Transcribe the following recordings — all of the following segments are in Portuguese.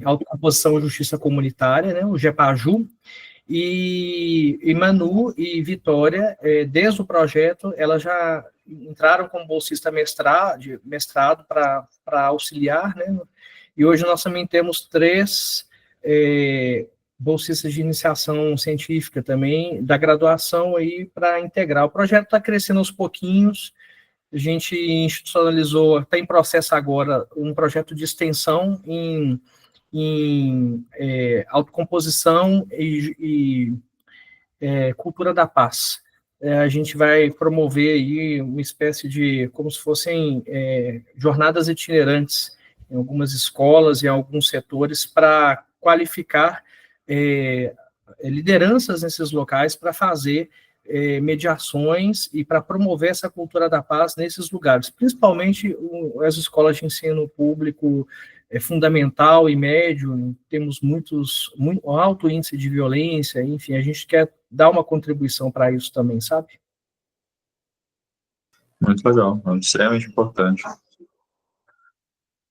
Autocomposição e Justiça Comunitária, né, o GEPAJU, e Manu e Vitória, desde o projeto, elas já entraram como bolsista mestrado para auxiliar, né, e hoje nós também temos 3 bolsistas de iniciação científica também, da graduação aí para integrar. O projeto está crescendo aos pouquinhos, a gente institucionalizou, está em processo agora, um projeto de extensão em autocomposição e cultura da paz. A gente vai promover aí uma espécie de, como se fossem jornadas itinerantes em algumas escolas e em alguns setores para qualificar lideranças nesses locais para fazer mediações e para promover essa cultura da paz nesses lugares, principalmente as escolas de ensino público fundamental e médio, temos muito alto índice de violência, enfim, a gente quer dar uma contribuição para isso também, sabe? Muito legal, é extremamente importante.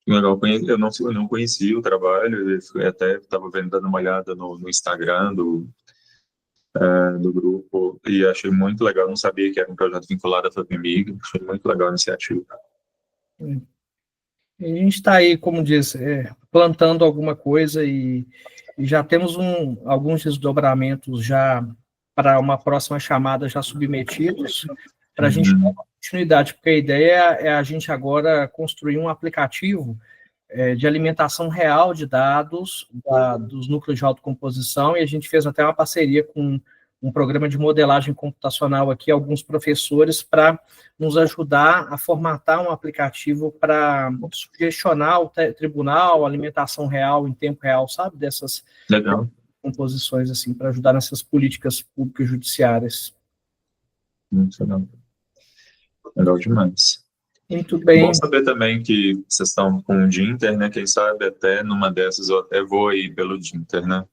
Legal, eu não conhecia o trabalho, eu até estava dando uma olhada no Instagram do grupo, e achei muito legal, não sabia que era um projeto vinculado à FAPEMIG, achei muito legal a iniciativa. A gente está aí, como diz, plantando alguma coisa e já temos alguns desdobramentos já para uma próxima chamada já submetidos, para a gente dar uma continuidade, porque a ideia é a gente agora construir um aplicativo de alimentação real de dados dos núcleos de autocomposição, e a gente fez até uma parceria com um programa de modelagem computacional aqui, alguns professores, para nos ajudar a formatar um aplicativo para sugestionar o tribunal, alimentação real em tempo real, sabe? Dessas composições, assim, para ajudar nessas políticas públicas judiciárias. Muito legal. Legal demais. Muito bem. Bom saber também que vocês estão com o Dinter, né? Quem sabe até numa dessas eu até vou aí pelo Dinter, né?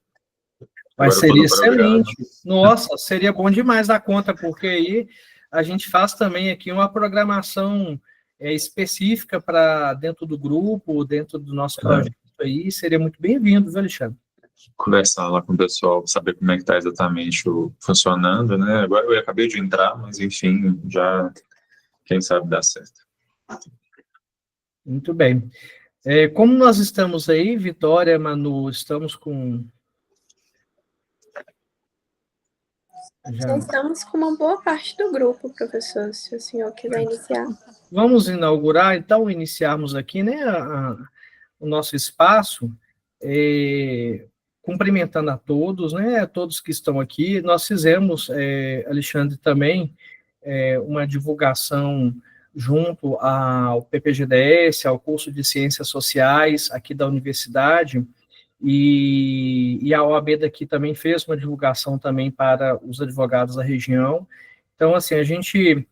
Mas seria excelente. Nossa, seria bom demais da conta, porque aí a gente faz também aqui uma programação específica para dentro do grupo, dentro do nosso projeto aí, seria muito bem-vindo, viu, Alexandre? Conversar lá com o pessoal, saber como é que está exatamente funcionando, né? Agora eu acabei de entrar, mas enfim, já, quem sabe dá certo. Muito bem. Como nós estamos aí, Vitória, Manu, estamos com... Já estamos com uma boa parte do grupo, professor, se o senhor quiser iniciar. Vamos inaugurar, então, iniciarmos aqui, né, o nosso espaço, cumprimentando a todos, né, a todos que estão aqui. Nós fizemos, Alexandre, também, uma divulgação junto ao PPGDS, ao curso de Ciências Sociais aqui da universidade, e a OAB daqui também fez uma divulgação também para os advogados da região. Então, assim, a gente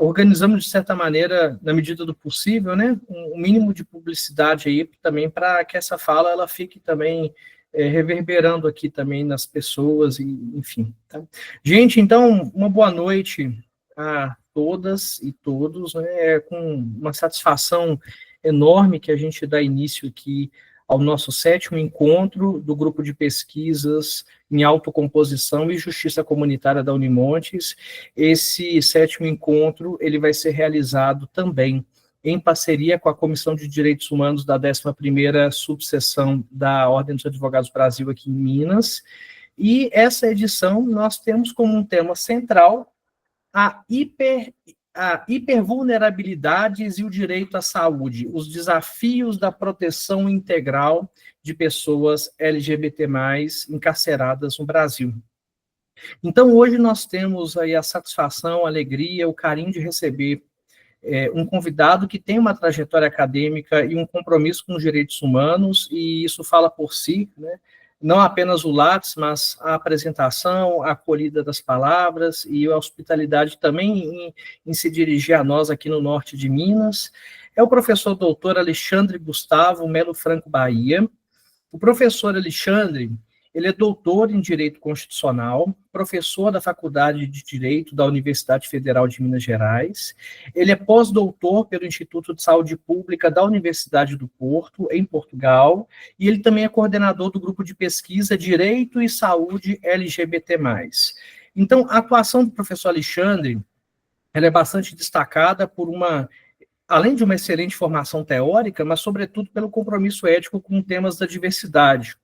organizamos, de certa maneira, na medida do possível, né, um mínimo de publicidade aí também para que essa fala ela fique também reverberando aqui também nas pessoas, e, enfim. Tá? Gente, então, uma boa noite a todas e todos, né, com uma satisfação enorme que a gente dá início aqui ao nosso 7º encontro do grupo de pesquisas em autocomposição e justiça comunitária da Unimontes. Esse 7º encontro, ele vai ser realizado também em parceria com a Comissão de Direitos Humanos da 11ª subseção da Ordem dos Advogados do Brasil aqui em Minas, e essa edição nós temos como um tema central a hipervulnerabilidades e o direito à saúde, os desafios da proteção integral de pessoas LGBT+, encarceradas no Brasil. Então, hoje nós temos aí a satisfação, a alegria, o carinho de receber um convidado que tem uma trajetória acadêmica e um compromisso com os direitos humanos, e isso fala por si, né? Não apenas o Lattes, mas a apresentação, a acolhida das palavras e a hospitalidade também em se dirigir a nós aqui no norte de Minas. É o professor doutor Alexandre Gustavo Melo Franco Bahia. O professor Alexandre, Ele é doutor em Direito Constitucional, professor da Faculdade de Direito da Universidade Federal de Minas Gerais. Ele é pós-doutor pelo Instituto de Saúde Pública da Universidade do Porto, em Portugal, e ele também é coordenador do grupo de pesquisa Direito e Saúde LGBT+. Então, a atuação do professor Alexandre, ela é bastante destacada por além de uma excelente formação teórica, mas, sobretudo, pelo compromisso ético com temas da diversidade,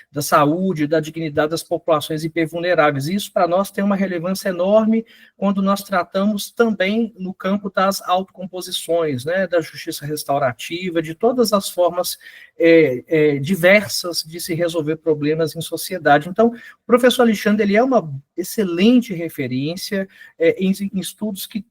da saúde, da dignidade das populações hipervulneráveis. Isso, para nós, tem uma relevância enorme quando nós tratamos também no campo das autocomposições, né, da justiça restaurativa, de todas as formas diversas de se resolver problemas em sociedade. Então, o professor Alexandre, ele é uma excelente referência em estudos que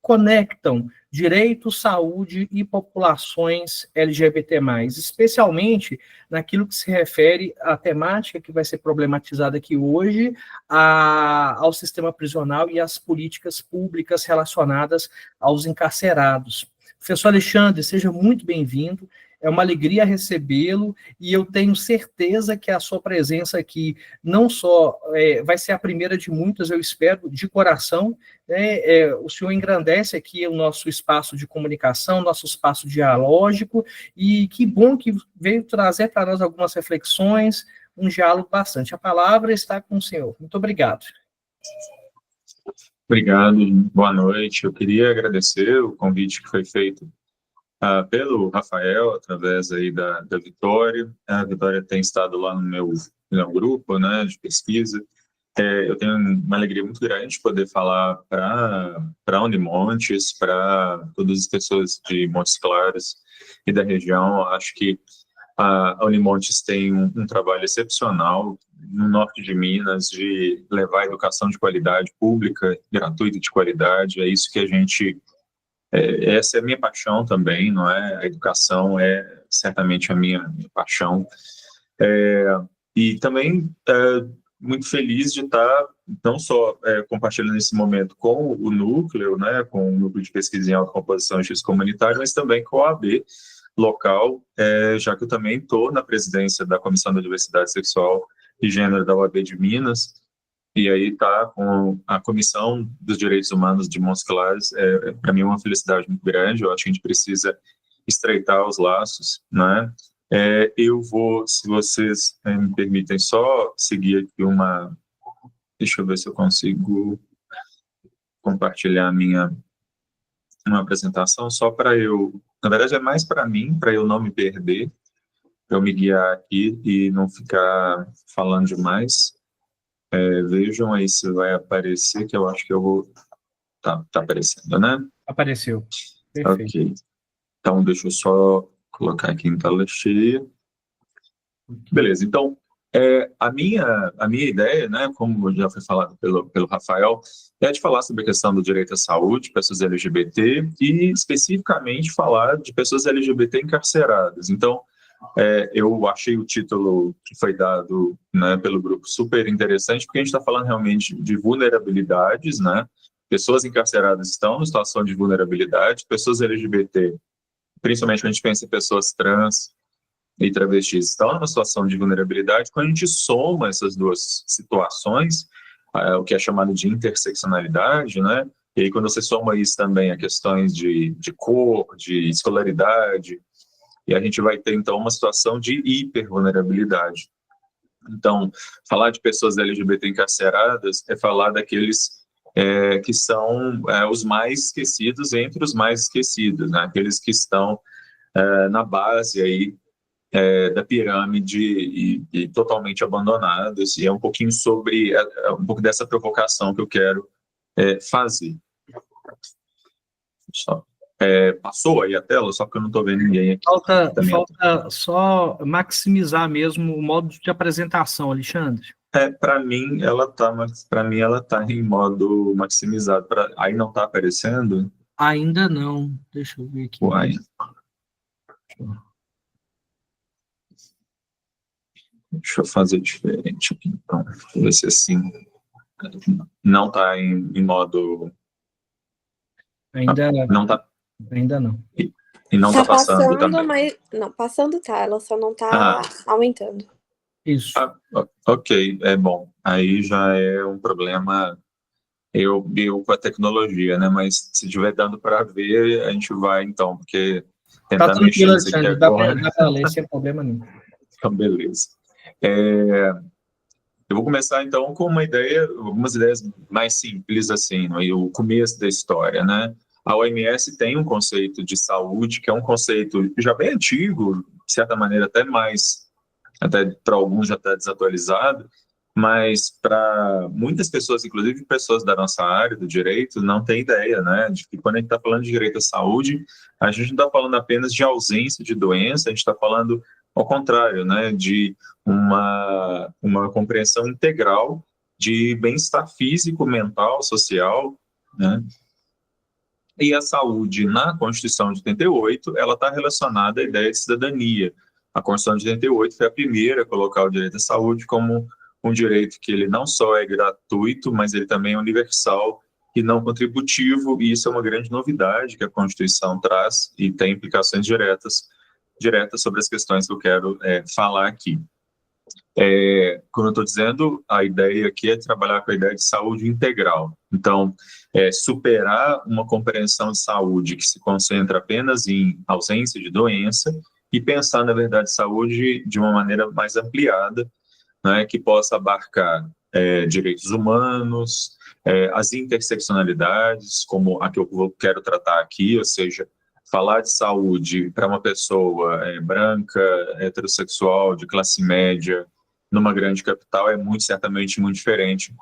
conectam direito, saúde e populações LGBT+, especialmente naquilo que se refere à temática que vai ser problematizada aqui hoje, ao sistema prisional e às políticas públicas relacionadas aos encarcerados. Professor Alexandre, seja muito bem-vindo. É uma alegria recebê-lo e eu tenho certeza que a sua presença aqui não só vai ser a primeira de muitas, eu espero, de coração, né? O senhor engrandece aqui o nosso espaço de comunicação, nosso espaço dialógico, e que bom que veio trazer para nós algumas reflexões, um diálogo bastante. A palavra está com o senhor. Muito obrigado. Obrigado, boa noite. Eu queria agradecer o convite que foi feito pelo Rafael, através aí da Vitória. A Vitória tem estado lá no meu grupo, né, de pesquisa. Eu tenho uma alegria muito grande de poder falar para Unimontes, para todas as pessoas de Montes Claros e da região. Acho que a Unimontes tem um trabalho excepcional no norte de Minas, de levar a educação de qualidade pública, gratuita de qualidade. É isso que a gente... essa é a minha paixão também, não é? A educação é certamente a minha paixão. E também muito feliz de estar não só compartilhando esse momento com o núcleo, né, com o núcleo de pesquisa em autocomposição e justiça comunitária, mas também com a OAB local, já que eu também estou na presidência da Comissão da Diversidade Sexual e Gênero da OAB de Minas. E aí está com a Comissão dos Direitos Humanos de Montes Claros. Para mim é uma felicidade muito grande. Eu acho que a gente precisa estreitar os laços, né? Eu vou, se vocês me permitem, só seguir aqui deixa eu ver se eu consigo compartilhar uma apresentação, só para eu... Na verdade, é mais para mim, para eu não me perder, para eu me guiar aqui e não ficar falando demais. Vejam aí se vai aparecer, que eu acho que eu vou... Tá aparecendo, né? Apareceu. Perfeito. Ok. Então, deixa eu só colocar aqui em tela cheia. Beleza, então, a minha ideia, né, como já foi falado pelo Rafael, é de falar sobre a questão do direito à saúde, pessoas LGBT, e especificamente falar de pessoas LGBT encarceradas. Então, eu achei o título que foi dado, né, pelo grupo super interessante, porque a gente está falando realmente de vulnerabilidades, né? Pessoas encarceradas estão em situação de vulnerabilidade, pessoas LGBT, principalmente quando a gente pensa em pessoas trans e travestis, estão numa situação de vulnerabilidade. Quando a gente soma essas duas situações, o que é chamado de interseccionalidade, né? E aí quando você soma isso também a questões de cor, de escolaridade, e a gente vai ter, então, uma situação de hipervulnerabilidade. Então, falar de pessoas LGBT encarceradas é falar daqueles que são os mais esquecidos entre os mais esquecidos, né? Aqueles que estão na base aí da pirâmide e totalmente abandonados. E é um pouquinho sobre, um pouco dessa provocação que eu quero fazer. Só. Passou aí a tela, só que eu não estou vendo ninguém aqui. Falta só maximizar mesmo o modo de apresentação, Alexandre. Para mim ela tá em modo maximizado. Aí não está aparecendo? Ainda não. Deixa eu ver aqui. Uai. Deixa eu fazer diferente aqui, então. Ver se assim não está em modo. Ainda não está. Ainda não. E não está passando também. Mas não, passando tá, ela só não está aumentando. Isso. Ok, é bom. Aí já é um problema eu com a tecnologia, né? Mas se estiver dando para ver, a gente vai então, porque Tá tentar mexer tranquilo, nisso aqui Alexandre, dá agora, para ler sem problema nenhum. então beleza. Eu vou começar então com algumas ideias mais simples assim, o começo da história, né? A OMS tem um conceito de saúde que é um conceito já bem antigo, de certa maneira até para alguns já está desatualizado, mas para muitas pessoas, inclusive pessoas da nossa área do direito, não tem ideia, né? De que quando a gente está falando de direito à saúde, a gente não está falando apenas de ausência de doença, a gente está falando ao contrário, né? De uma compreensão integral de bem-estar físico, mental, social, né? E a saúde, na Constituição de 88, ela está relacionada à ideia de cidadania. A Constituição de 88 foi a primeira a colocar o direito à saúde como um direito que ele não só é gratuito, mas ele também é universal e não contributivo, e isso é uma grande novidade que a Constituição traz e tem implicações diretas sobre as questões que eu quero falar aqui. Como eu estou dizendo, a ideia aqui é trabalhar com a ideia de saúde integral. Então, superar uma compreensão de saúde que se concentra apenas em ausência de doença e pensar, na verdade, saúde de uma maneira mais ampliada, né, que possa abarcar direitos humanos, as interseccionalidades, como a que eu quero tratar aqui, ou seja, falar de saúde para uma pessoa branca, heterossexual, de classe média, numa grande capital, certamente muito diferente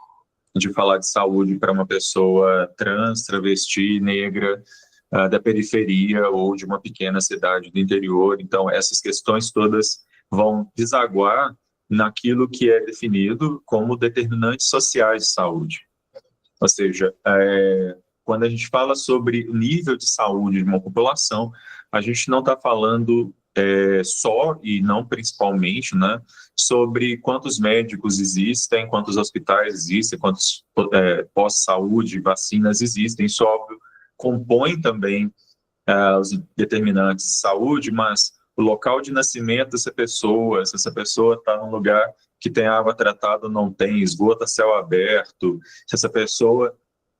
de falar de saúde para uma pessoa trans, travesti, negra, da periferia ou de uma pequena cidade do interior. Então, essas questões todas vão desaguar naquilo que é definido como determinantes sociais de saúde. Ou seja, quando a gente fala sobre o nível de saúde de uma população, a gente não está falando só e não principalmente, né, sobre quantos médicos existem, quantos hospitais existem, quantos pós-saúde, vacinas existem. Isso, óbvio, compõe também os determinantes de saúde, mas o local de nascimento dessa pessoa, se essa pessoa está num lugar que tem água tratada ou não tem, esgoto a céu aberto, se essa pessoa,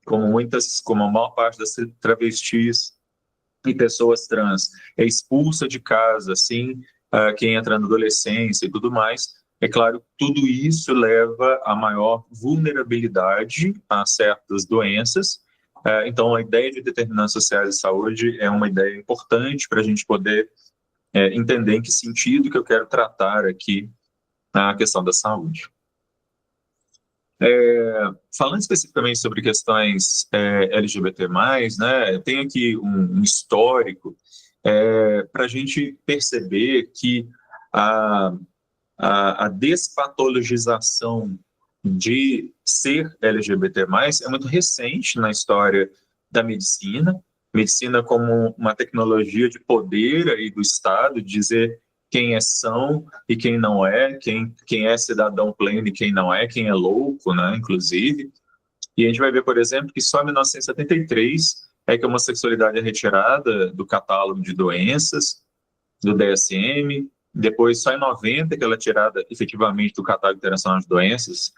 como a maior parte das travestis e pessoas trans, é expulsa de casa, assim, quem entra na adolescência e tudo mais, é claro, tudo isso leva a maior vulnerabilidade a certas doenças. Então, a ideia de determinantes sociais de saúde é uma ideia importante para a gente poder entender em que sentido que eu quero tratar aqui a questão da saúde. Falando especificamente sobre questões LGBT+, né, eu tenho aqui um histórico para a gente perceber que a despatologização de ser LGBT+, é muito recente na história da medicina como uma tecnologia de poder aí do Estado, dizer quem é são e quem não é, quem é cidadão pleno e quem não é, quem é louco, né, inclusive. E a gente vai ver, por exemplo, que só em 1973 é que a homossexualidade é retirada do catálogo de doenças, do DSM, depois só em 90 que ela é tirada efetivamente do catálogo internacional de doenças,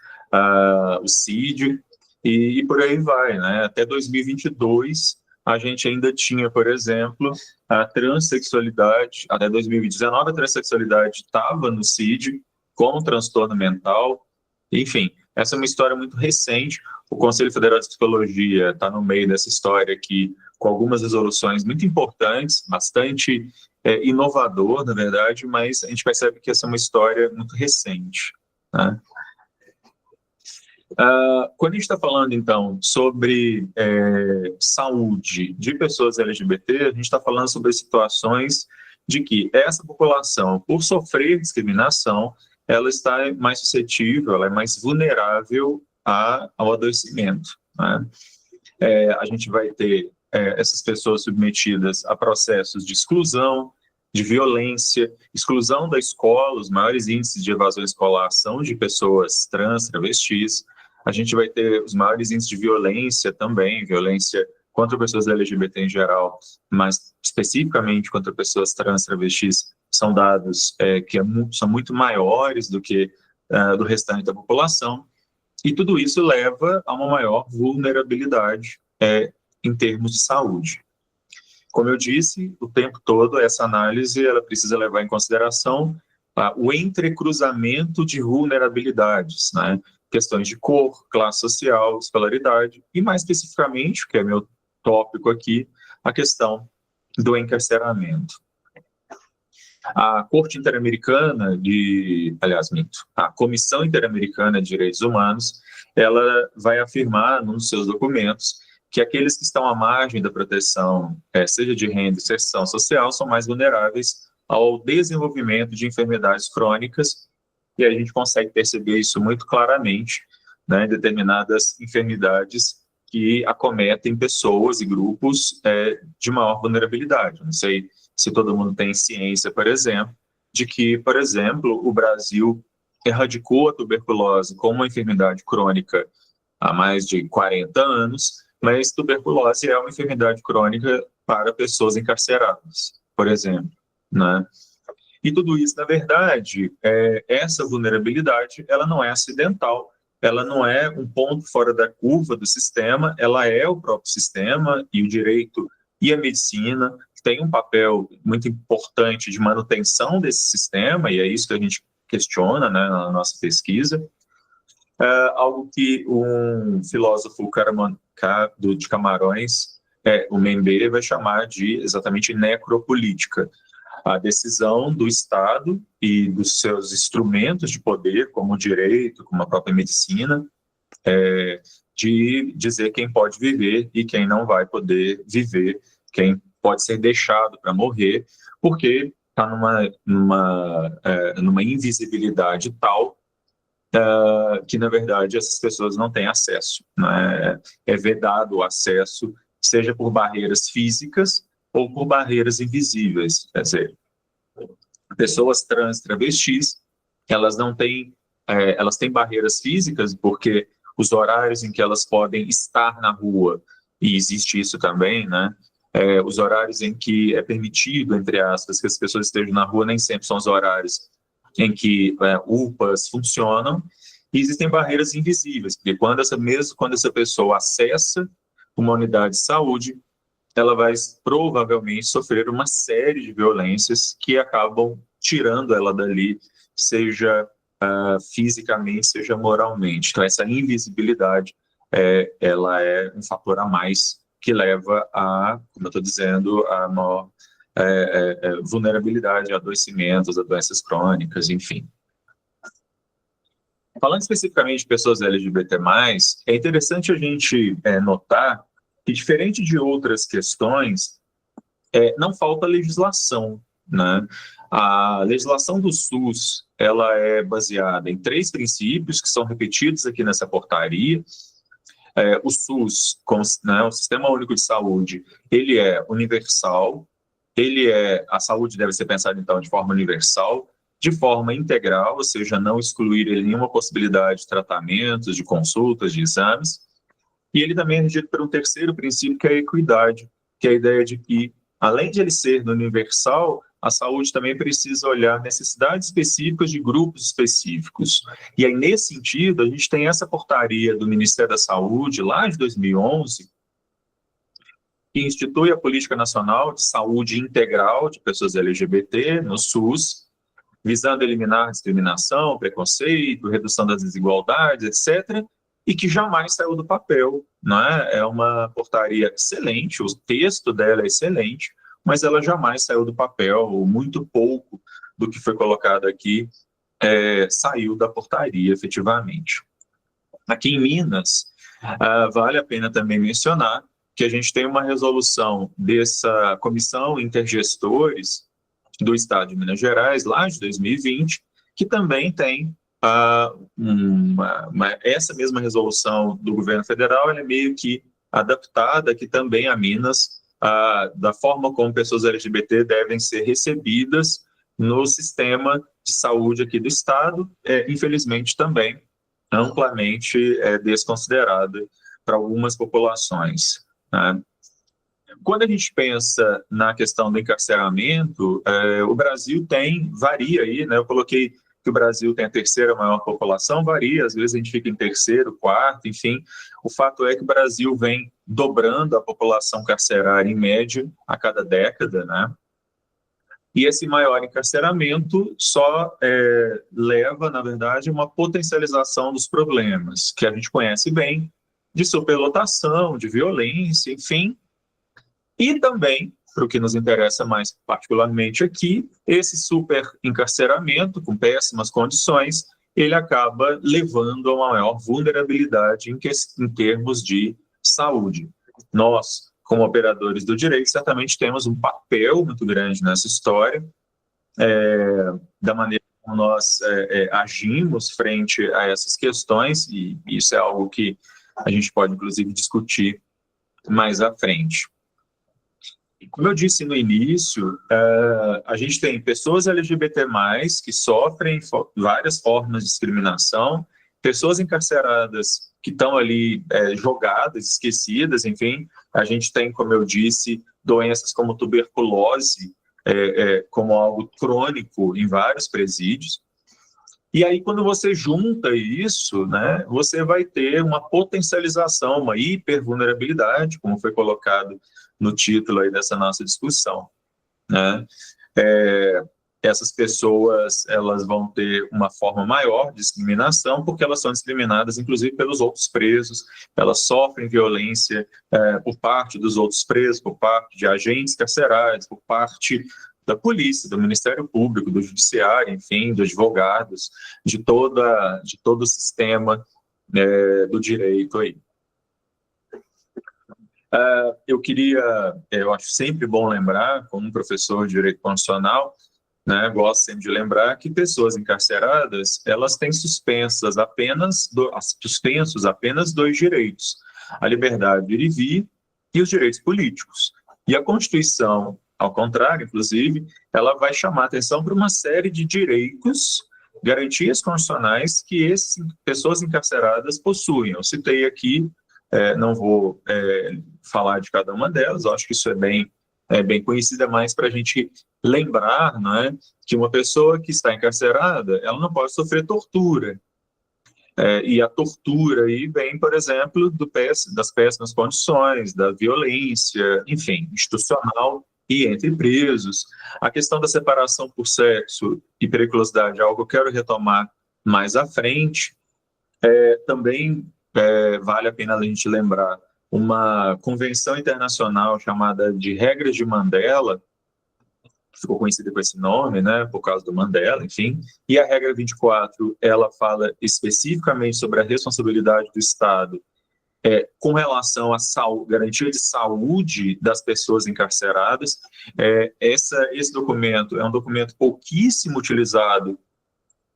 o CID, e por aí vai, né? Até 2022 a gente ainda tinha, por exemplo, a transexualidade, até 2019 a transexualidade estava no CID como transtorno mental, enfim, essa é uma história muito recente. O Conselho Federal de Psicologia está no meio dessa história aqui, com algumas resoluções muito importantes, bastante inovador, na verdade, mas a gente percebe que essa é uma história muito recente, né? Quando a gente está falando, então, sobre saúde de pessoas LGBT, a gente está falando sobre situações de que essa população, por sofrer discriminação, ela está mais suscetível, ela é mais vulnerável ao adoecimento, né? A gente vai ter essas pessoas submetidas a processos de exclusão, de violência, exclusão da escola. Os maiores índices de evasão escolar são de pessoas trans, travestis. A gente vai ter os maiores índices de violência também, violência contra pessoas LGBT em geral, mas especificamente contra pessoas trans, travestis, são dados são muito maiores do que do restante da população, e tudo isso leva a uma maior vulnerabilidade em termos de saúde. Como eu disse, o tempo todo, essa análise ela precisa levar em consideração o entrecruzamento de vulnerabilidades, né? Questões de cor, classe social, escolaridade, e mais especificamente, que é meu tópico aqui, a questão do encarceramento. A Corte Interamericana a Comissão Interamericana de Direitos Humanos, ela vai afirmar nos seus documentos que aqueles que estão à margem da proteção, seja de renda e inserção social, são mais vulneráveis ao desenvolvimento de enfermidades crônicas, e a gente consegue perceber isso muito claramente, né, em determinadas enfermidades que acometem pessoas e grupos de maior vulnerabilidade. Não sei se todo mundo tem ciência, por exemplo, de que, por exemplo, o Brasil erradicou a tuberculose como uma enfermidade crônica há mais de 40 anos, mas tuberculose é uma enfermidade crônica para pessoas encarceradas, por exemplo, né? E tudo isso, na verdade, essa vulnerabilidade, ela não é acidental, ela não é um ponto fora da curva do sistema, ela é o próprio sistema, e o direito e a medicina têm um papel muito importante de manutenção desse sistema, e é isso que a gente questiona, né, na nossa pesquisa. Algo que um filósofo de Camarões, o Membê, vai chamar de exatamente necropolítica. A decisão do Estado e dos seus instrumentos de poder, como o direito, como a própria medicina, de dizer quem pode viver e quem não vai poder viver, quem pode ser deixado para morrer, porque está numa invisibilidade tal que, na verdade, essas pessoas não têm acesso, né? É vedado o acesso, seja por barreiras físicas ou por barreiras invisíveis. Quer dizer, pessoas trans, travestis, elas não têm, elas têm barreiras físicas, porque os horários em que elas podem estar na rua, e existe isso também, né? Os horários em que é permitido, entre aspas, que as pessoas estejam na rua, nem sempre são os horários em que UPAs funcionam, e existem barreiras invisíveis, porque quando essa pessoa acessa uma unidade de saúde, ela vai provavelmente sofrer uma série de violências que acabam tirando ela dali, seja fisicamente, seja moralmente. Então, essa invisibilidade, ela é um fator a mais que leva a, como eu estou dizendo, a maior vulnerabilidade a adoecimentos, a doenças crônicas, enfim. Falando especificamente de pessoas LGBT+, é interessante a gente notar que, diferente de outras questões, não falta legislação, né? A legislação do SUS, ela é baseada em 3 princípios que são repetidos aqui nessa portaria. O SUS, né, o Sistema Único de Saúde, ele é universal, a saúde deve ser pensada, então, de forma universal, de forma integral, ou seja, não excluir ele nenhuma possibilidade de tratamentos, de consultas, de exames. E ele também é regido por um terceiro princípio, que é a equidade, que é a ideia de que, além de ele ser universal, a saúde também precisa olhar necessidades específicas de grupos específicos. E aí, nesse sentido, a gente tem essa portaria do Ministério da Saúde, lá de 2011, que institui a Política Nacional de Saúde Integral de Pessoas LGBT no SUS, visando eliminar discriminação, preconceito, redução das desigualdades, etc., e que jamais saiu do papel, né? É uma portaria excelente, o texto dela é excelente, mas ela jamais saiu do papel, ou muito pouco do que foi colocado aqui saiu da portaria, efetivamente. Aqui em Minas, vale a pena também mencionar que a gente tem uma resolução dessa Comissão Intergestores do Estado de Minas Gerais, lá de 2020, que também tem essa mesma resolução do governo federal, ela é meio que adaptada aqui também a Minas, da forma como pessoas LGBT devem ser recebidas no sistema de saúde aqui do Estado, infelizmente também amplamente desconsiderada para algumas populações, né? Quando a gente pensa na questão do encarceramento, o Brasil varia aí, né? Eu coloquei que o Brasil tem a terceira maior população, varia, às vezes a gente fica em terceiro, quarto, enfim. O fato é que o Brasil vem dobrando a população carcerária em média a cada década, né? E esse maior encarceramento só leva, na verdade, a uma potencialização dos problemas, que a gente conhece bem, de superlotação, de violência, enfim. E também, para o que nos interessa mais particularmente aqui, esse super encarceramento, com péssimas condições, ele acaba levando a uma maior vulnerabilidade em termos de saúde. Nós, como operadores do direito, certamente temos um papel muito grande nessa história, da maneira como nós agimos frente a essas questões, e isso é algo que a gente pode, inclusive, discutir mais à frente. Como eu disse no início, a gente tem pessoas LGBT+, que sofrem várias formas de discriminação, pessoas encarceradas que estão ali jogadas, esquecidas, enfim. A gente tem, como eu disse, doenças como tuberculose, como algo crônico em vários presídios. E aí, quando você junta isso, né, você vai ter uma potencialização, uma hipervulnerabilidade, como foi colocado no título aí dessa nossa discussão, né? Essas pessoas, elas vão ter uma forma maior de discriminação, porque elas são discriminadas, inclusive, pelos outros presos, elas sofrem violência por parte dos outros presos, por parte de agentes carcerários, por parte da polícia, do Ministério Público, do Judiciário, enfim, dos advogados, de todo o sistema do direito aí. Eu acho sempre bom lembrar, como um professor de direito constitucional, né, gosto sempre de lembrar que pessoas encarceradas, elas têm suspensos apenas dois direitos: a liberdade de ir e vir e os direitos políticos. E a Constituição, ao contrário, inclusive, ela vai chamar atenção para uma série de direitos, garantias constitucionais que essas pessoas encarceradas possuem. Eu citei aqui, não vou falar de cada uma delas, eu acho que isso é bem conhecida, mais para a gente lembrar, né, que uma pessoa que está encarcerada, ela não pode sofrer tortura. E a tortura aí vem, por exemplo, das péssimas condições, da violência, enfim, institucional e entre presos. A questão da separação por sexo e periculosidade é algo que eu quero retomar mais à frente. Também vale a pena a gente lembrar uma convenção internacional chamada de Regras de Mandela, que ficou conhecida com esse nome, né, por causa do Mandela, enfim, e a regra 24, ela fala especificamente sobre a responsabilidade do Estado com relação à garantia de saúde das pessoas encarceradas. Esse documento é um documento pouquíssimo utilizado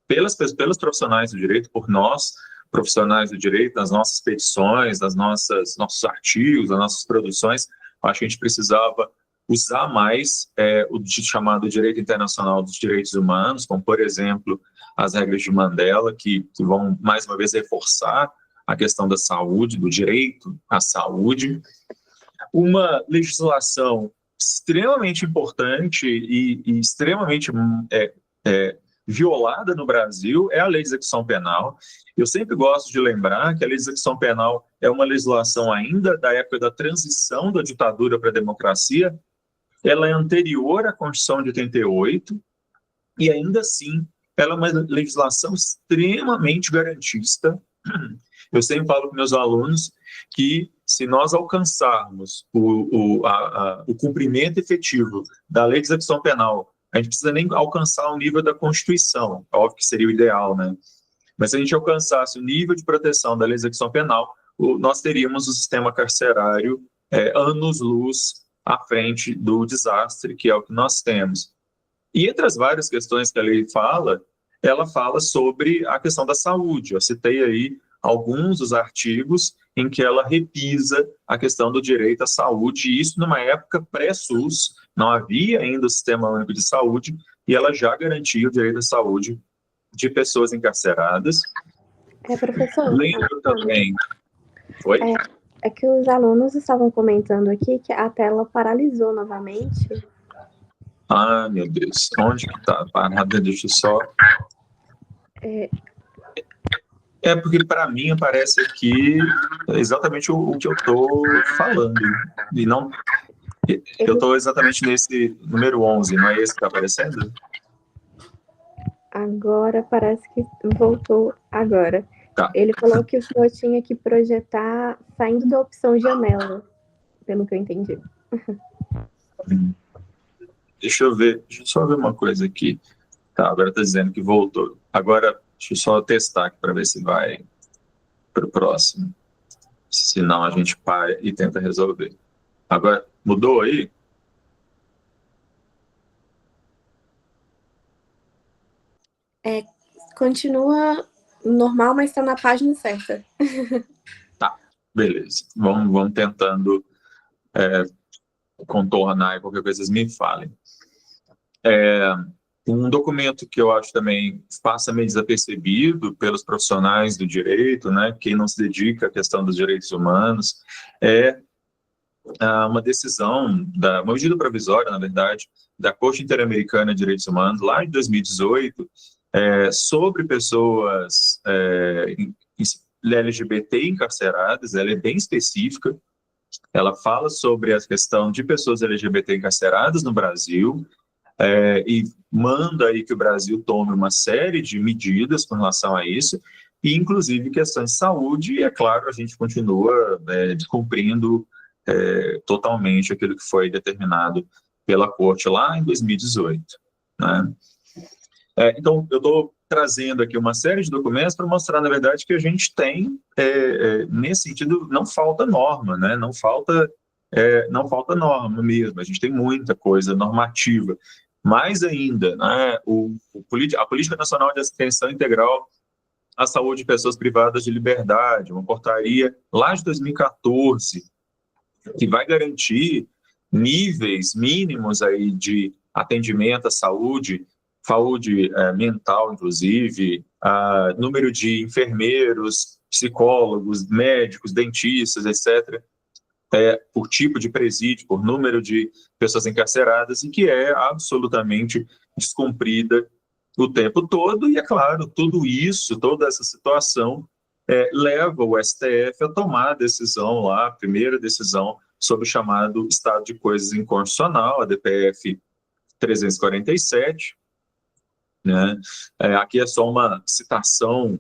pelos profissionais do direito, por nós, profissionais do direito, nas nossas petições, nossos artigos, nas nossas produções. Acho que a gente precisava usar mais o chamado direito internacional dos direitos humanos, como, por exemplo, as regras de Mandela, que vão, mais uma vez, reforçar a questão da saúde, do direito à saúde. Uma legislação extremamente importante e extremamente violada no Brasil é a Lei de Execução Penal. Eu sempre gosto de lembrar que a Lei de Execução Penal é uma legislação ainda da época da transição da ditadura para a democracia. Ela é anterior à Constituição de 88 e, ainda assim, ela é uma legislação extremamente garantista. Eu sempre falo com meus alunos que, se nós alcançarmos o cumprimento efetivo da Lei de Execução Penal, a gente precisa nem alcançar o nível da Constituição, óbvio que seria o ideal, né? Mas se a gente alcançasse o nível de proteção da Lei de Execução Penal, nós teríamos o sistema carcerário anos-luz à frente do desastre, que é o que nós temos. E entre as várias questões que a lei fala, ela fala sobre a questão da saúde. Eu citei aí alguns dos artigos em que ela repisa a questão do direito à saúde, e isso numa época pré-SUS, não havia ainda o Sistema Único de Saúde, e ela já garantia o direito à saúde de pessoas encarceradas. Professor? Lembro também... Oi? É que os alunos estavam comentando aqui que a tela paralisou novamente. Ah, meu Deus, onde que tá parada? Deixa eu só... É porque para mim aparece aqui exatamente o que eu estou falando. E não... Eu estou exatamente nesse número 11, não é esse que está aparecendo? Agora parece que voltou agora. Tá. Ele falou que o senhor tinha que projetar saindo da opção janela, pelo que eu entendi. Deixa eu só ver uma coisa aqui. Tá, agora está dizendo que voltou. Agora, deixa eu só testar aqui para ver se vai para o próximo. Se não, a gente para e tenta resolver. Agora, mudou aí? Continua normal, mas está na página certa. Tá, beleza. Vamos tentando contornar e qualquer coisa vocês me falem. Um documento que eu acho também passa meio desapercebido pelos profissionais do direito, né, quem não se dedica à questão dos direitos humanos, é uma decisão, uma medida provisória, na verdade, da Corte Interamericana de Direitos Humanos, lá de 2018, sobre pessoas LGBT encarceradas. Ela é bem específica, ela fala sobre a questão de pessoas LGBT encarceradas no Brasil, e manda aí que o Brasil tome uma série de medidas com relação a isso, e inclusive questões de saúde, e é claro, a gente continua descumprindo totalmente aquilo que foi determinado pela Corte lá em 2018, né? Então, eu estou trazendo aqui uma série de documentos para mostrar, na verdade, que a gente tem, nesse sentido, não falta norma, né? Não falta norma mesmo, a gente tem muita coisa normativa. Mais ainda, né, a Política Nacional de Assistência Integral à Saúde de Pessoas Privadas de Liberdade, uma portaria lá de 2014, que vai garantir níveis mínimos aí de atendimento à saúde mental, inclusive, número de enfermeiros, psicólogos, médicos, dentistas, etc., por tipo de presídio, por número de pessoas encarceradas, e que é absolutamente descumprida o tempo todo. E, é claro, tudo isso, toda essa situação, leva o STF a tomar a decisão lá, a primeira decisão sobre o chamado estado de coisas inconstitucional, a DPF 347, né? Aqui é só uma citação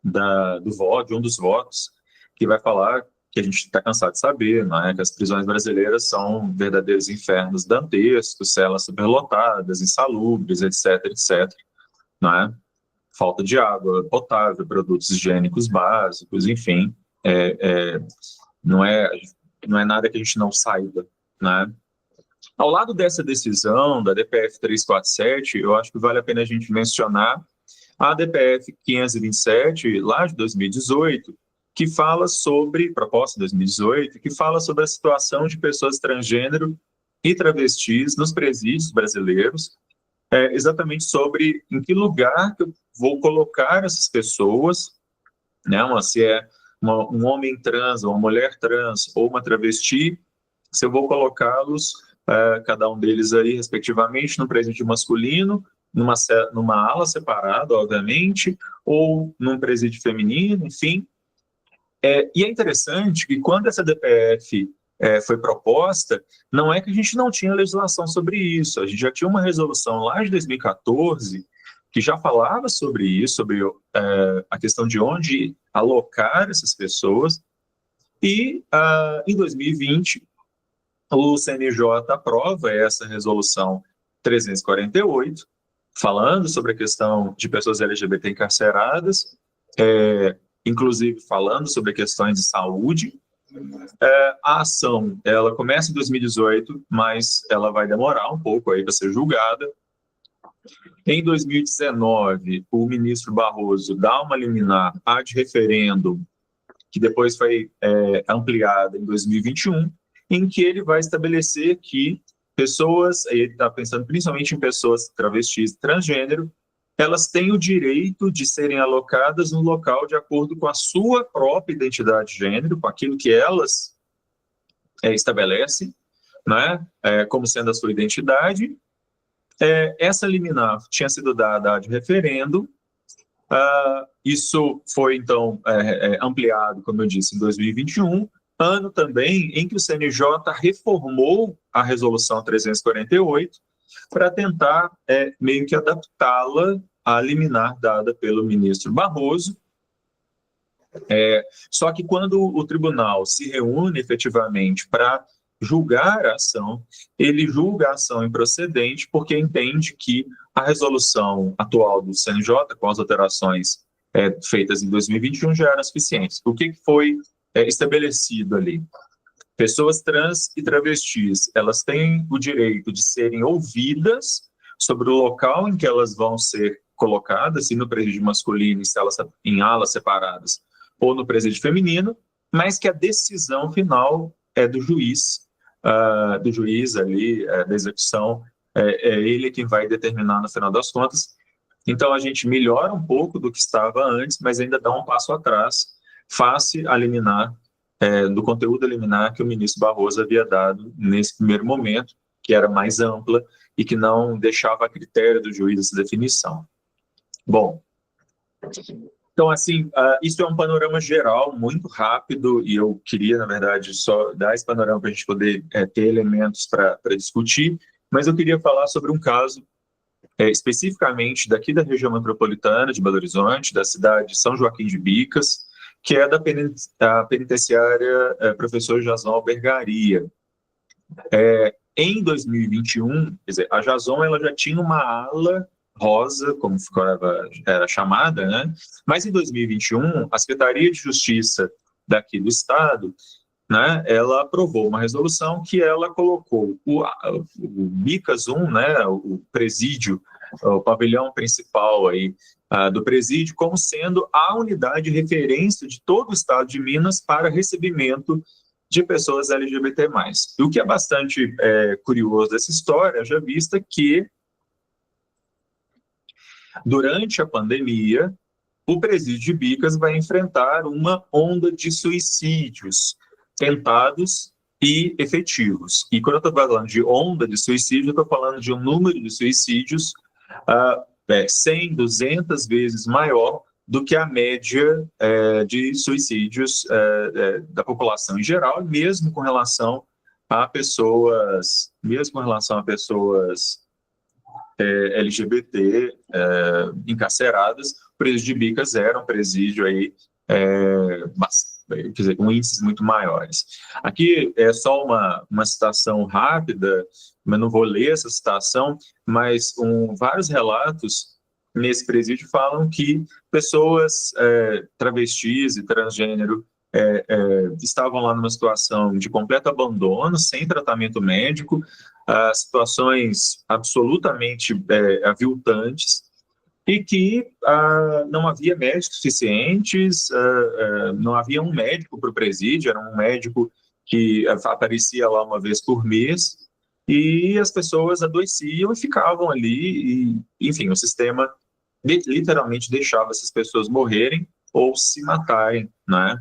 do voto, de um dos votos, que vai falar que a gente está cansado de saber, né, que as prisões brasileiras são verdadeiros infernos dantescos, celas superlotadas, insalubres, etc., etc., né? Falta de água potável, produtos higiênicos básicos, enfim, não é nada que a gente não saiba, né? Ao lado dessa decisão da DPF 347, eu acho que vale a pena a gente mencionar a DPF 527, lá de 2018, que fala sobre, proposta de 2018, que fala sobre a situação de pessoas transgênero e travestis nos presídios brasileiros, exatamente sobre em que lugar que eu vou colocar essas pessoas, né, se é um homem trans, uma mulher trans ou uma travesti, se eu vou colocá-los, cada um deles aí, respectivamente, no presídio masculino, numa ala separada, obviamente, ou num presídio feminino, enfim. E é interessante que quando essa DPF foi proposta, não é que a gente não tinha legislação sobre isso, a gente já tinha uma resolução lá de 2014 que já falava sobre isso, sobre a questão de onde alocar essas pessoas, e em 2020 o CNJ aprova essa resolução 348, falando sobre a questão de pessoas LGBT encarceradas, inclusive falando sobre questões de saúde. A ação, ela começa em 2018, mas ela vai demorar um pouco aí para ser julgada. Em 2019, o ministro Barroso dá uma liminar ad referendum, que depois foi ampliada em 2021, em que ele vai estabelecer que pessoas, ele está pensando principalmente em pessoas travestis e transgênero, elas têm o direito de serem alocadas no local de acordo com a sua própria identidade de gênero, com aquilo que elas estabelecem, né, como sendo a sua identidade. Essa liminar tinha sido dada ad referendo. Isso foi, então, ampliado, como eu disse, em 2021, ano também em que o CNJ reformou a Resolução 348 para tentar meio que adaptá-la à liminar dada pelo ministro Barroso. Só que quando o tribunal se reúne efetivamente para julgar a ação, ele julga a ação improcedente porque entende que a resolução atual do CNJ, com as alterações feitas em 2021, já eram suficientes. O que foi estabelecido ali? Pessoas trans e travestis, elas têm o direito de serem ouvidas sobre o local em que elas vão ser colocadas, se no presídio masculino, em alas separadas, ou no presídio feminino, mas que a decisão final é do juiz ali, da execução, ele quem vai determinar no final das contas. Então, a gente melhora um pouco do que estava antes, mas ainda dá um passo atrás, face a liminar, do conteúdo liminar que o ministro Barroso havia dado nesse primeiro momento, que era mais ampla e que não deixava a critério do juiz essa definição. Bom, então, assim, isso é um panorama geral, muito rápido, e eu queria, na verdade, só dar esse panorama para a gente poder ter elementos para discutir, mas eu queria falar sobre um caso especificamente daqui da região metropolitana de Belo Horizonte, da cidade de São Joaquim de Bicas, que é da penitenciária Professor Jason Albergaria. Em 2021, quer dizer, a Jason ela já tinha uma ala rosa, como era chamada, né? Mas em 2021, a Secretaria de Justiça daqui do estado, né, ela aprovou uma resolução que ela colocou o Bicas 1, né, o presídio, o pavilhão principal aí, do presídio, como sendo a unidade de referência de todo o estado de Minas para recebimento de pessoas LGBT+. E o que é bastante curioso dessa história, já vista que, durante a pandemia, o presídio de Bicas vai enfrentar uma onda de suicídios tentados e efetivos. E quando eu estou falando de onda de suicídio, eu estou falando de um número de suicídios 100, 200 vezes maior do que a média de suicídios da população em geral, mesmo com relação a pessoas, LGBT encarceradas. O presídio de Bicas era um presídio aí, quer dizer, com índices muito maiores. Aqui é só uma citação rápida, mas não vou ler essa citação, mas vários relatos nesse presídio falam que pessoas travestis e transgênero estavam lá numa situação de completo abandono, sem tratamento médico, situações absolutamente aviltantes, e que não havia médicos suficientes, não havia um médico para o presídio, era um médico que aparecia lá uma vez por mês, e as pessoas adoeciam e ficavam ali, e, enfim, o sistema literalmente deixava essas pessoas morrerem ou se matarem, né?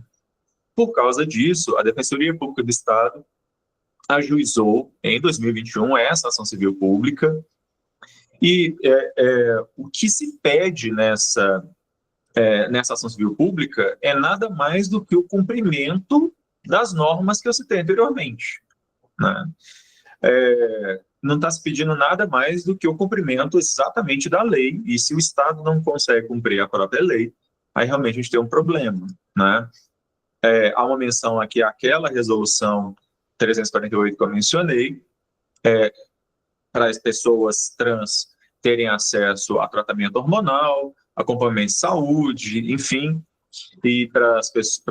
Por causa disso, a Defensoria Pública do Estado ajuizou, em 2021, essa ação civil pública, e o que se pede nessa ação civil pública é nada mais do que o cumprimento das normas que eu citei anteriormente, né? Não está se pedindo nada mais do que o cumprimento exatamente da lei, e se o Estado não consegue cumprir a própria lei, aí realmente a gente tem um problema, né? Há uma menção aqui àquela resolução 348 que eu mencionei, para as pessoas trans terem acesso a tratamento hormonal, acompanhamento de saúde, enfim, e para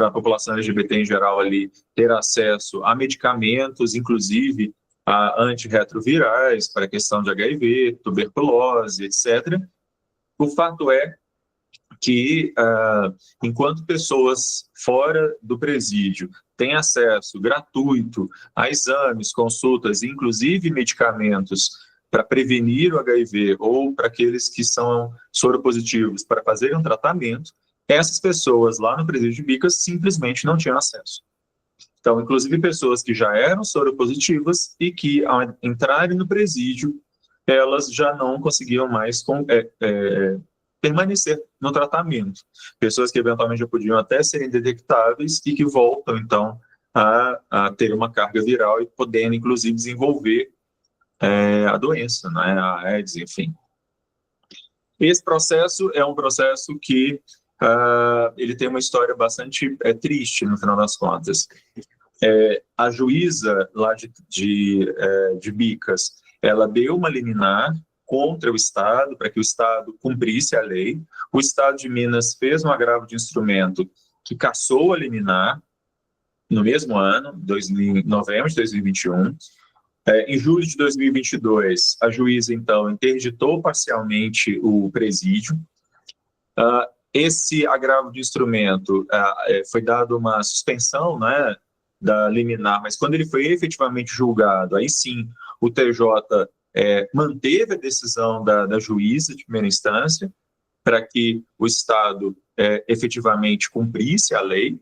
a população LGBT em geral ali ter acesso a medicamentos, inclusive a antirretrovirais para a questão de HIV, tuberculose, etc. O fato é que, enquanto pessoas fora do presídio têm acesso gratuito a exames, consultas, inclusive medicamentos para prevenir o HIV ou para aqueles que são soropositivos para fazerem um tratamento, essas pessoas lá no presídio de Bicas simplesmente não tinham acesso. Então, inclusive pessoas que já eram soropositivas e que, ao entrarem no presídio, elas já não conseguiam mais permanecer no tratamento. Pessoas que eventualmente já podiam até serem detectáveis e que voltam, então, a ter uma carga viral e podendo, inclusive, desenvolver a doença, né, a AIDS, enfim. Esse processo é um processo que ele tem uma história bastante triste, no final das contas. A juíza lá de Bicas, ela deu uma liminar contra o Estado, para que o Estado cumprisse a lei. O Estado de Minas fez um agravo de instrumento que cassou a liminar no mesmo ano, novembro de 2021. Em julho de 2022, a juíza, então, interditou parcialmente o presídio. Esse agravo de instrumento foi dado uma suspensão, né, da liminar, mas quando ele foi efetivamente julgado, aí sim, o TJ manteve a decisão da juíza de primeira instância para que o Estado efetivamente cumprisse a lei.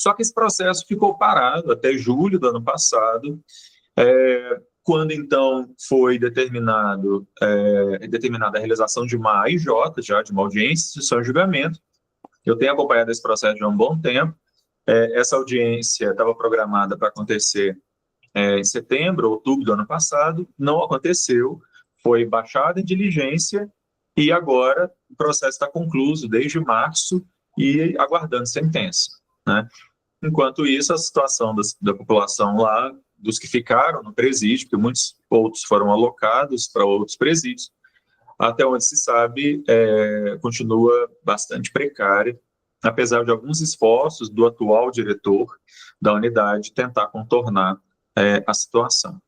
Só que esse processo ficou parado até julho do ano passado, quando então foi determinada a realização de uma AIJ, já de uma audiência de julgamento. Eu tenho acompanhado esse processo já há um bom tempo. Essa audiência estava programada para acontecer em setembro, outubro do ano passado, não aconteceu, foi baixada em diligência e agora o processo está concluído desde março e aguardando sentença, né? Enquanto isso, a situação da população lá, dos que ficaram no presídio, porque muitos outros foram alocados para outros presídios, até onde se sabe, continua bastante precária, apesar de alguns esforços do atual diretor da unidade tentar contornar a situação.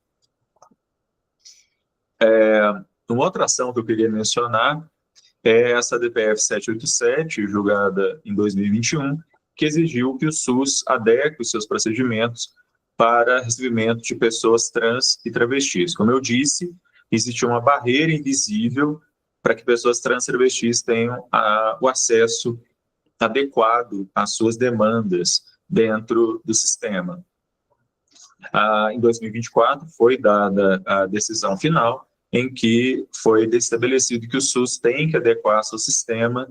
Uma outra ação que eu queria mencionar é essa DPF 787, julgada em 2021, que exigiu que o SUS adeque os seus procedimentos para recebimento de pessoas trans e travestis. Como eu disse, existe uma barreira invisível para que pessoas trans e travestis tenham o acesso adequado às suas demandas dentro do sistema. Em 2024, foi dada a decisão final, em que foi estabelecido que o SUS tem que adequar seu sistema,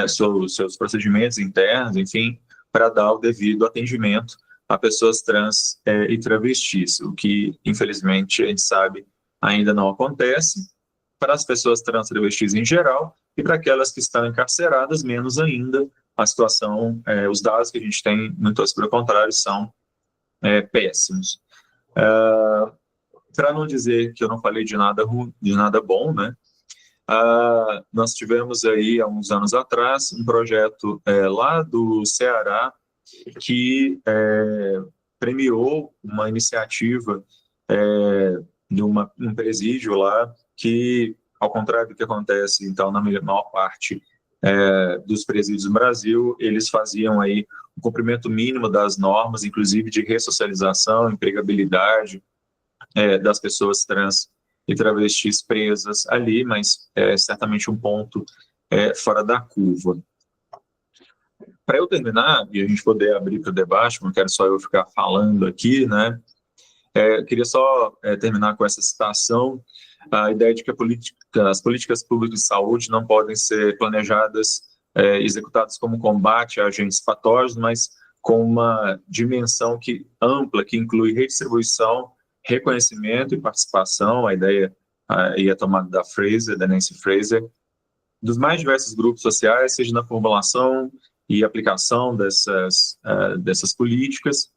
seus procedimentos internos, enfim, para dar o devido atendimento a pessoas trans e travestis, o que, infelizmente, a gente sabe ainda não acontece para as pessoas trans e travestis em geral e para aquelas que estão encarceradas, menos ainda. A situação, os dados que a gente tem, muito pelo contrário, são péssimos. Para não dizer que eu não falei de nada bom, né? Nós tivemos aí, há uns anos atrás, um projeto lá do Ceará que premiou uma iniciativa de um presídio lá que, ao contrário do que acontece, então, na maior parte dos presídios do Brasil, eles faziam aí o cumprimento mínimo das normas, inclusive de ressocialização, empregabilidade das pessoas trans e travestis presas ali, mas certamente um ponto fora da curva. Para eu terminar, e a gente poder abrir para o debate, não quero só eu ficar falando aqui, né? Eu queria só terminar com essa citação, a ideia de que as políticas públicas de saúde não podem ser planejadas, executadas como combate a agentes patógenos, mas com uma dimensão ampla, que inclui redistribuição, reconhecimento e participação, a ideia e a tomada da Nancy Fraser, dos mais diversos grupos sociais, seja na formulação e aplicação dessas políticas.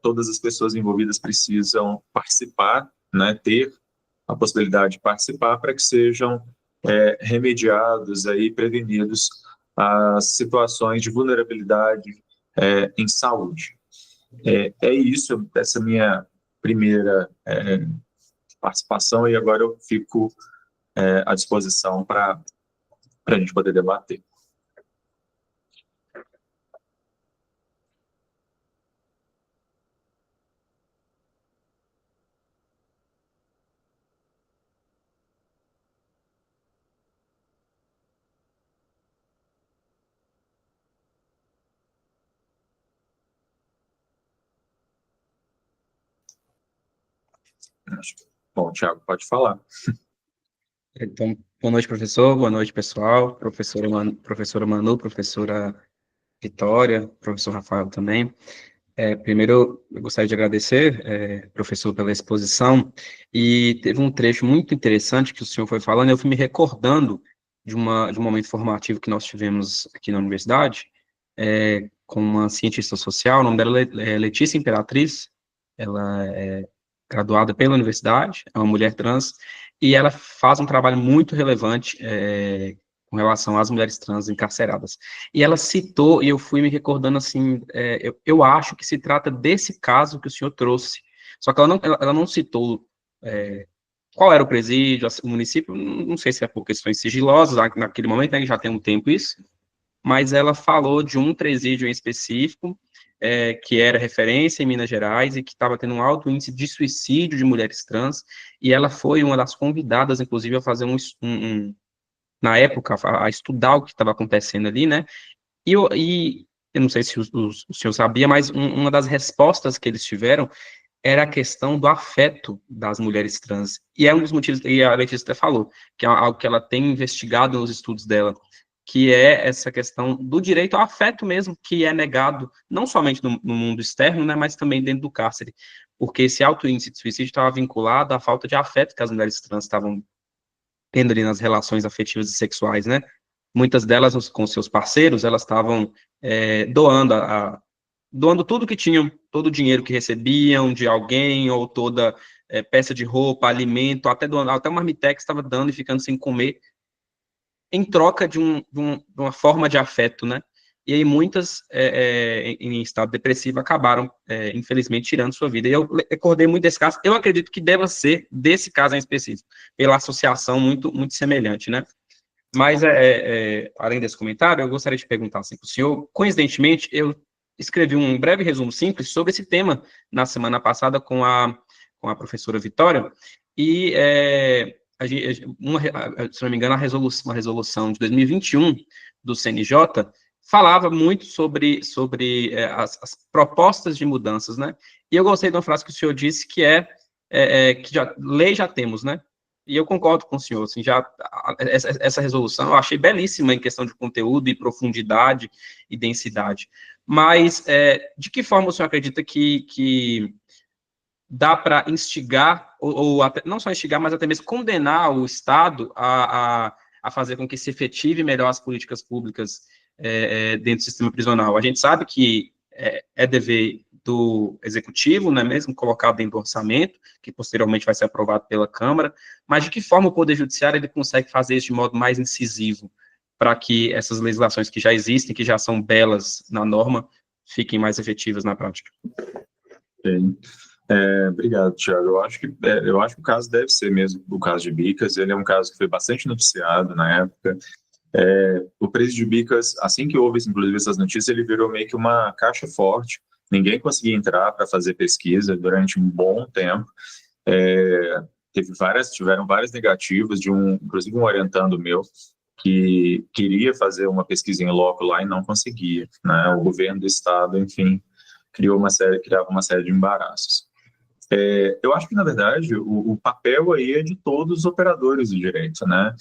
Todas as pessoas envolvidas precisam participar, né, ter a possibilidade de participar para que sejam remediados e prevenidos as situações de vulnerabilidade em saúde. Isso, essa minha primeira participação, e agora eu fico à disposição para a gente poder debater. Bom, Thiago, pode falar. Então, boa noite, professor, boa noite, pessoal, professora Manu, professora Vitória, professor Rafael também. Primeiro, eu gostaria de agradecer, professor, pela exposição, e teve um trecho muito interessante que o senhor foi falando, eu fui me recordando de um momento formativo que nós tivemos aqui na universidade, com uma cientista social, o nome dela é Letícia Imperatriz, ela é graduada pela universidade, é uma mulher trans, e ela faz um trabalho muito relevante com relação às mulheres trans encarceradas. E ela citou, e eu fui me recordando assim, eu acho que se trata desse caso que o senhor trouxe, só que ela não citou qual era o presídio, o município, não sei se é por questões sigilosas, naquele momento, né, já tem um tempo isso, mas ela falou de um presídio em específico, que era referência em Minas Gerais e que estava tendo um alto índice de suicídio de mulheres trans, e ela foi uma das convidadas, inclusive, a fazer na época, a estudar o que estava acontecendo ali, né, e eu não sei se o senhor sabia, mas uma das respostas que eles tiveram era a questão do afeto das mulheres trans, e é um dos motivos, e a Letícia até falou, que é algo que ela tem investigado nos estudos dela, que é essa questão do direito ao afeto mesmo, que é negado, não somente no mundo externo, né, mas também dentro do cárcere, porque esse alto índice de suicídio estava vinculado à falta de afeto que as mulheres trans estavam tendo ali nas relações afetivas e sexuais, né, muitas delas com seus parceiros, elas estavam doando doando tudo que tinham, todo o dinheiro que recebiam de alguém, ou toda peça de roupa, alimento, até uma marmitex estava dando e ficando sem comer, em troca de uma forma de afeto, né? E aí muitas, em estado depressivo, acabaram, infelizmente, tirando sua vida. E eu recordei muito desse caso. Eu acredito que deva ser desse caso em específico, pela associação muito, muito semelhante, né? Mas, além desse comentário, eu gostaria de perguntar assim, para o senhor, coincidentemente, eu escrevi um breve resumo simples sobre esse tema na semana passada com a professora Vitória, e se não me engano, uma resolução de 2021 do CNJ falava muito sobre as propostas de mudanças, né? E eu gostei de uma frase que o senhor disse, que que lei já temos, né? E eu concordo com o senhor, assim, essa resolução eu achei belíssima em questão de conteúdo e profundidade e densidade. Mas de que forma o senhor acredita que dá para instigar, ou até, não só instigar, mas até mesmo condenar o Estado a fazer com que se efetive melhor as políticas públicas dentro do sistema prisional? A gente sabe que é dever do Executivo, não é mesmo, colocado dentro do orçamento, que posteriormente vai ser aprovado pela Câmara, mas de que forma o Poder Judiciário ele consegue fazer isso de modo mais incisivo, para que essas legislações que já existem, que já são belas na norma, fiquem mais efetivas na prática? Bem, obrigado, Thiago. Eu acho que o caso deve ser mesmo o caso de Bicas. Ele é um caso que foi bastante noticiado na época. O presídio de Bicas, assim que houve, inclusive, essas notícias, ele virou meio que uma caixa forte. Ninguém conseguia entrar para fazer pesquisa durante um bom tempo. Tiveram várias negativas, inclusive um orientando meu, que queria fazer uma pesquisa em loco lá e não conseguia, né? O governo do estado, enfim, criava uma série de embaraços. Eu acho que, na verdade, o papel aí é de todos os operadores do direito, né?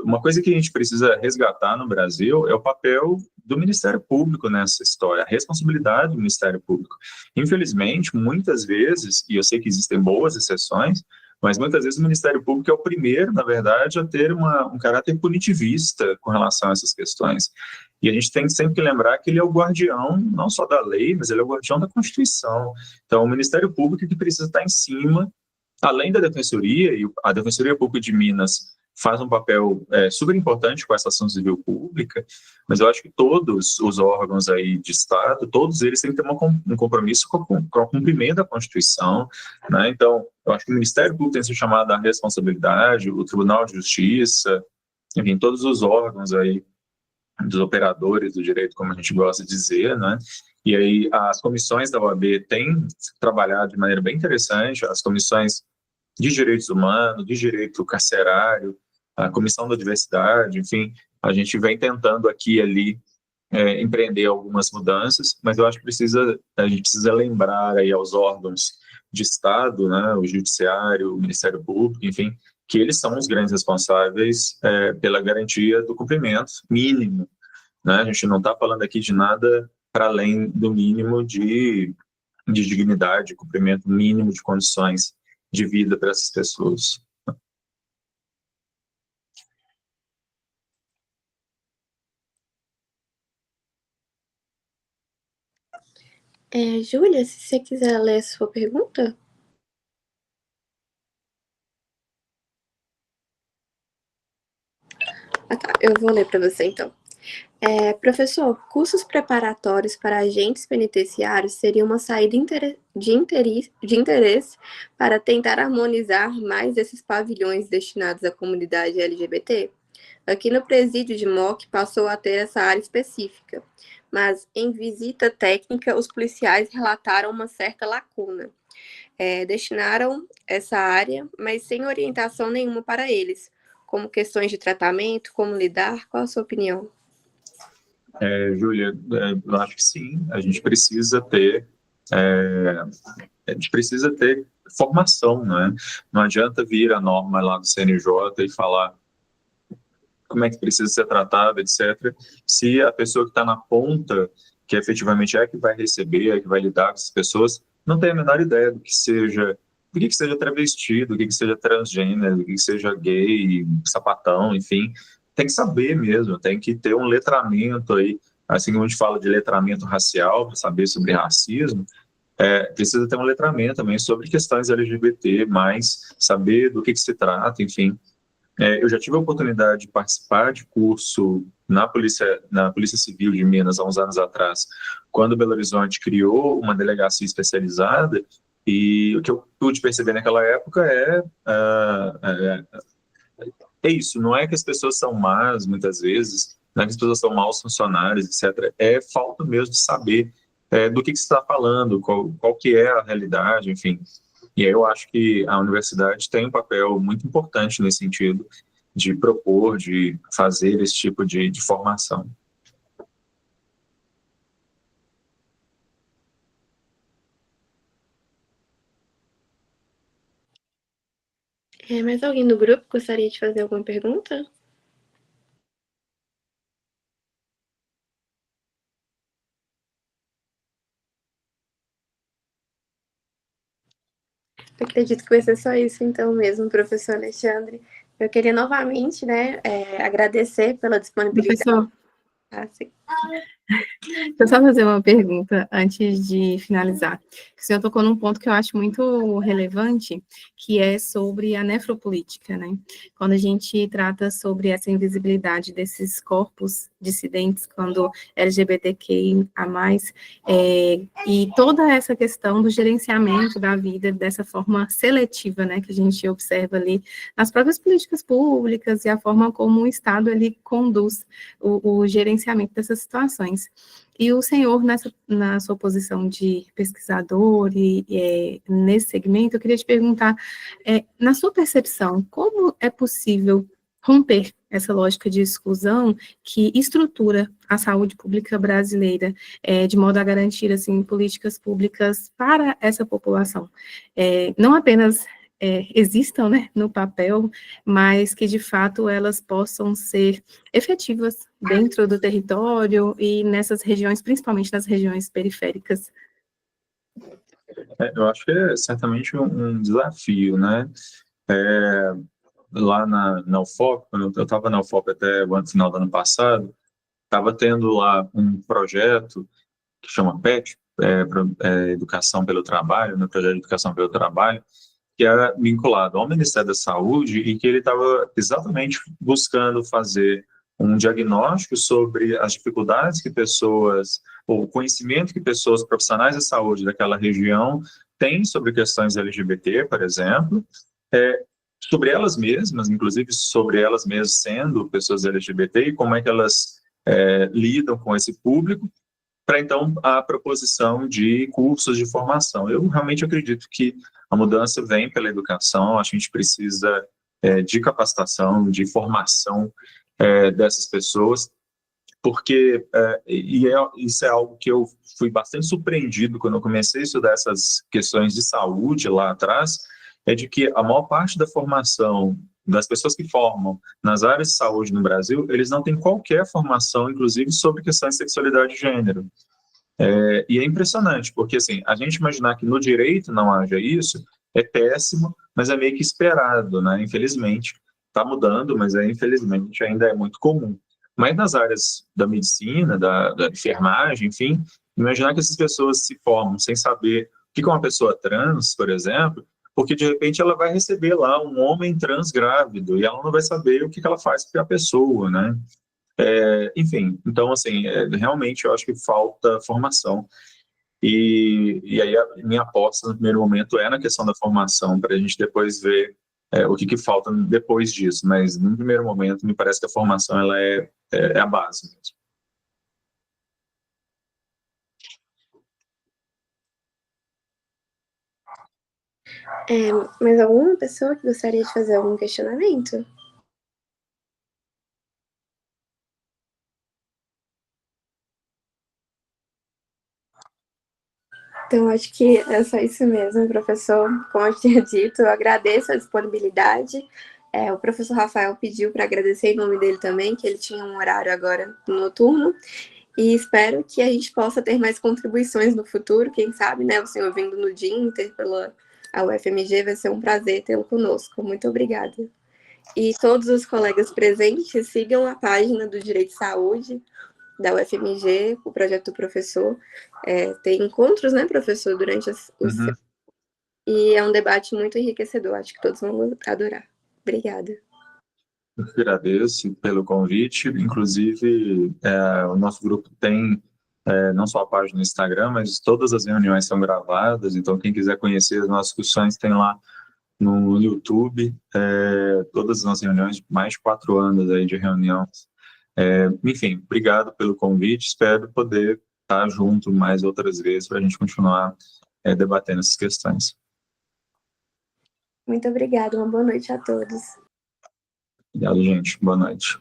Uma coisa que a gente precisa resgatar no Brasil é o papel do Ministério Público nessa história, a responsabilidade do Ministério Público. Infelizmente, muitas vezes, e eu sei que existem boas exceções, mas muitas vezes o Ministério Público é o primeiro, na verdade, a ter um caráter punitivista com relação a essas questões. E a gente tem sempre que lembrar que ele é o guardião, não só da lei, mas ele é o guardião da Constituição. Então, o Ministério Público que precisa estar em cima, além da Defensoria, e a Defensoria Pública de Minas faz um papel super importante com essa ação civil pública, mas eu acho que todos os órgãos aí de Estado, todos eles têm que ter um compromisso com o cumprimento da Constituição, né? Então, eu acho que o Ministério Público tem que ser chamado à responsabilidade, o Tribunal de Justiça, enfim, todos os órgãos aí dos operadores do direito, como a gente gosta de dizer, né? E aí as comissões da OAB têm trabalhado de maneira bem interessante, as comissões de direitos humanos, de direito carcerário, a comissão da diversidade, enfim, a gente vem tentando aqui e ali empreender algumas mudanças, mas eu acho que a gente precisa lembrar aí aos órgãos de Estado, né, o Judiciário, o Ministério Público, enfim, que eles são os grandes responsáveis pela garantia do cumprimento mínimo, né? A gente não está falando aqui de nada para além do mínimo de dignidade, cumprimento mínimo de condições de vida para essas pessoas. Júlia, se você quiser ler a sua pergunta. Tá, eu vou ler para você então. Professor, cursos preparatórios para agentes penitenciários seriam uma saída de interesse para tentar harmonizar mais esses pavilhões destinados à comunidade LGBT? Aqui no presídio de Moc passou a ter essa área específica, mas em visita técnica os policiais relataram uma certa lacuna. Destinaram essa área, mas sem orientação nenhuma para eles, como questões de tratamento, como lidar. Qual a sua opinião? Júlia, eu acho que sim, a gente precisa ter formação, né? Não adianta vir a norma lá do CNJ e falar como é que precisa ser tratado, etc., se a pessoa que está na ponta, que efetivamente é que vai receber, que vai lidar com essas pessoas, não tem a menor ideia do que seja travesti, do que seja transgênero, do que seja gay, sapatão, enfim, tem que saber mesmo, tem que ter um letramento aí, assim como a gente fala de letramento racial, para saber sobre racismo, precisa ter um letramento também sobre questões LGBT, mais saber do que se trata, enfim. Eu já tive a oportunidade de participar de curso na Polícia Civil de Minas há uns anos atrás, quando Belo Horizonte criou uma delegacia especializada, e o que eu pude perceber naquela época é isso, não é que as pessoas são más, muitas vezes, não é que as pessoas são maus funcionários, etc. É falta mesmo de saber do que se está falando, qual que é a realidade, enfim. E aí eu acho que a universidade tem um papel muito importante nesse sentido, de propor, de fazer esse tipo de formação. Mais alguém do grupo gostaria de fazer alguma pergunta? Eu acredito que vai ser só isso então mesmo, professor Alexandre. Eu queria novamente, né, agradecer pela disponibilidade. Professor, Sim. deixa eu só fazer uma pergunta antes de finalizar. O senhor tocou num ponto que eu acho muito relevante, que é sobre a nefropolítica, né? Quando a gente trata sobre essa invisibilidade desses corpos dissidentes, quando LGBTQIA+, e toda essa questão do gerenciamento da vida dessa forma seletiva, né, que a gente observa ali nas próprias políticas públicas e a forma como o Estado ele conduz o gerenciamento dessas situações. E o senhor, na sua posição de pesquisador e nesse segmento, eu queria te perguntar, na sua percepção, como é possível romper essa lógica de exclusão que estrutura a saúde pública brasileira, de modo a garantir, assim, políticas públicas para essa população? Não apenas existam, né, no papel, mas que, de fato, elas possam ser efetivas dentro do território e nessas regiões, principalmente nas regiões periféricas. Eu acho que é certamente um desafio, né? Lá na UFOP, quando eu estava na UFOP até o final do ano passado, estava tendo lá um projeto que chama PET, Educação pelo Trabalho, né, Projeto de Educação pelo Trabalho, que era vinculado ao Ministério da Saúde e que ele estava exatamente buscando fazer um diagnóstico sobre as dificuldades que pessoas, ou o conhecimento que pessoas profissionais da saúde daquela região têm sobre questões LGBT, por exemplo, sobre elas mesmas, inclusive sobre elas mesmas sendo pessoas LGBT, e como é que elas lidam com esse público, para então a proposição de cursos de formação. Eu realmente acredito que a mudança vem pela educação, acho que a gente precisa de capacitação, de formação dessas pessoas, porque isso é algo que eu fui bastante surpreendido quando eu comecei a estudar essas questões de saúde lá atrás, é de que a maior parte da formação das pessoas que formam nas áreas de saúde no Brasil, eles não têm qualquer formação, inclusive, sobre questões de sexualidade e gênero. E é impressionante, porque assim, a gente imaginar que no direito não haja isso é péssimo, mas é meio que esperado, né? Infelizmente, está mudando, mas infelizmente ainda é muito comum. Mas nas áreas da medicina, da enfermagem, enfim, imaginar que essas pessoas se formam sem saber o que é uma pessoa trans, por exemplo, porque de repente ela vai receber lá um homem trans grávido e ela não vai saber o que ela faz para a pessoa, né? Enfim, então, assim, realmente eu acho que falta formação. E aí a minha aposta no primeiro momento é na questão da formação, para a gente depois ver o que falta depois disso. Mas no primeiro momento, me parece que a formação ela é a base mesmo. Mais alguma pessoa que gostaria de fazer algum questionamento? Então, acho que é só isso mesmo, professor. Como eu tinha dito, eu agradeço a disponibilidade. O professor Rafael pediu para agradecer em nome dele também, que ele tinha um horário agora noturno. E espero que a gente possa ter mais contribuições no futuro. Quem sabe, né? O senhor vindo no dia Inter pela UFMG, vai ser um prazer tê-lo conosco. Muito obrigada. E todos os colegas presentes, sigam a página do Direito de Saúde da UFMG, o projeto do professor. Tem encontros, né, professor, durante os e é um debate muito enriquecedor. Acho que todos vão adorar. Obrigada. Eu agradeço pelo convite. Inclusive, o nosso grupo tem não só a página no Instagram, mas todas as reuniões são gravadas. Então, quem quiser conhecer as nossas discussões, tem lá no YouTube todas as nossas reuniões, mais de 4 anos aí de reunião. Enfim, obrigado pelo convite. Espero poder estar junto mais outras vezes para a gente continuar debatendo essas questões. Muito obrigada. Uma boa noite a todos. Obrigado, gente. Boa noite.